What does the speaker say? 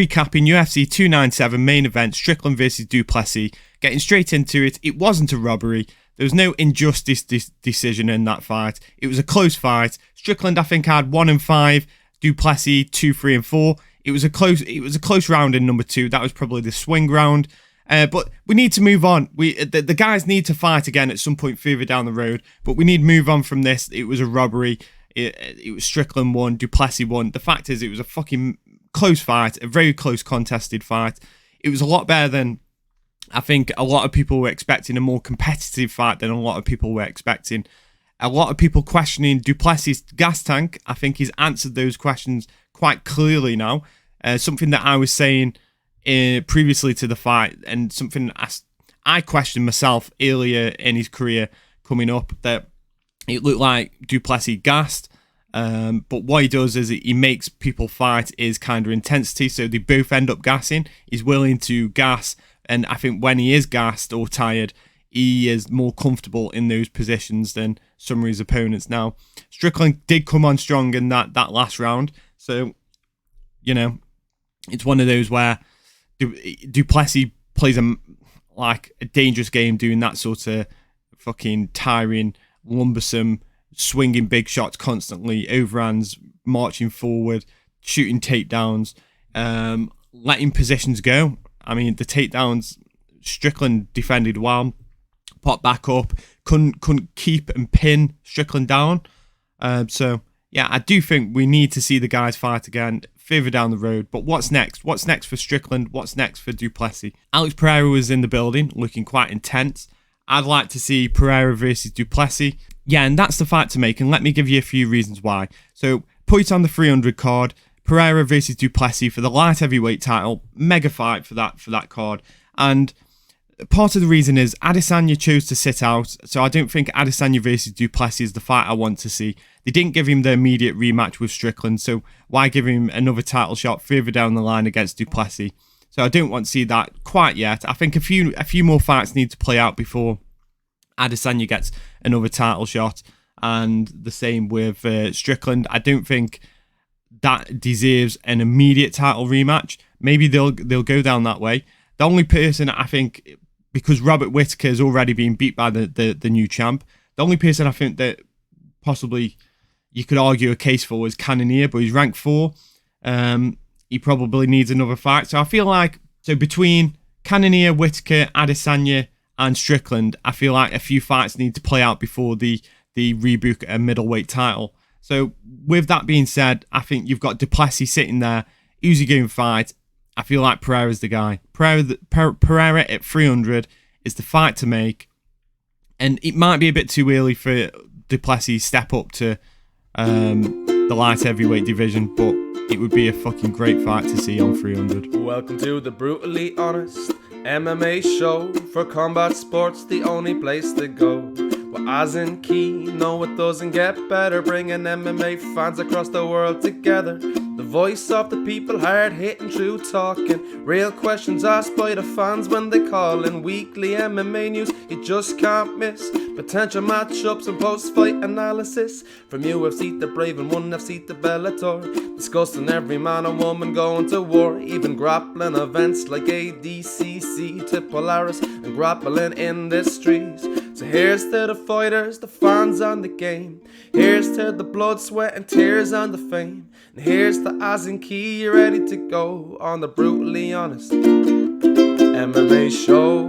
Recapping UFC 297 main event, Strickland versus Du Plessis. Getting straight into it, it wasn't a robbery. There was no injustice decision in that fight. It was a close fight. Strickland, I think, had 1 and 5. Du Plessis 2, 3, and 4. It was a close round in number 2. That was probably the swing round. But we need to move on. The guys need to fight again at some point further down the road. But we need to move on from this. It was a robbery. It was Strickland won, Du Plessis won. The fact is, it was a fucking close fight, a very close contested fight. It was a lot better than I think a lot of people were expecting, a more competitive fight than a lot of people were expecting. A lot of people questioning Du Plessis' gas tank. I think he's answered those questions quite clearly now. Something that I was saying previously to the fight, and something I questioned myself earlier in his career coming up, that it looked like Du Plessis gassed. But what he does is he makes people fight his kind of intensity, so they both end up gassing. He's willing to gas, and I think when he is gassed or tired, he is more comfortable in those positions than some of his opponents. Now, Strickland did come on strong in that last round, so, you know, it's one of those where Du Plessis plays a dangerous game doing that sort of fucking tiring, lumbersome, swinging big shots constantly, overhands, marching forward, shooting takedowns, letting positions go. I mean, the takedowns, Strickland defended well, popped back up, couldn't keep and pin Strickland down. So, yeah, I do think we need to see the guys fight again further down the road. But what's next? What's next for Strickland? What's next for Du Plessis? Alex Pereira was in the building, looking quite intense. I'd like to see Pereira versus Du Plessis. Yeah, and that's the fight to make, and let me give you a few reasons why. So, put it on the 300 card, Pereira versus Du Plessis for the light heavyweight title, mega fight for that card. And part of the reason is Adesanya chose to sit out, so I don't think Adesanya versus Du Plessis is the fight I want to see. They didn't give him the immediate rematch with Strickland, so why give him another title shot further down the line against Du Plessis? So I don't want to see that quite yet. I think a few more fights need to play out before Adesanya gets another title shot, and the same with Strickland. I don't think that deserves an immediate title rematch. Maybe they'll go down that way. The only person I think, because Robert Whittaker has already been beat by the new champ, the only person I think that possibly you could argue a case for is Cannonier, but he's ranked 4. He probably needs another fight. So I feel like, between Cannonier, Whittaker, Adesanya, and Strickland, I feel like a few fights need to play out before they rebook a middleweight title. So with that being said, I think you've got Du Plessis sitting there. Who's he going to fight? I feel like Pereira's the guy. Pereira at 300 is the fight to make. And it might be a bit too early for Du Plessis step up to the light heavyweight division, but it would be a fucking great fight to see on 300. Welcome to the Brutally Honest MMA show. For combat sports, the only place to go. Well, as in key, no, it doesn't get better. Bringing MMA fans across the world together. The voice of the people, hard hitting, true talking. Real questions asked by the fans when they call in. Weekly MMA news you just can't miss. Potential matchups and post-fight analysis. From UFC to Brave and 1FC to Bellator. Discussing every man and woman going to war. Even grappling events like ADCC to Polaris and grappling industries. So here's to the fighters, the fans and the game. Here's to the blood, sweat and tears and the fame. And here's to Az and Key, ready to go on the Brutally Honest MMA show.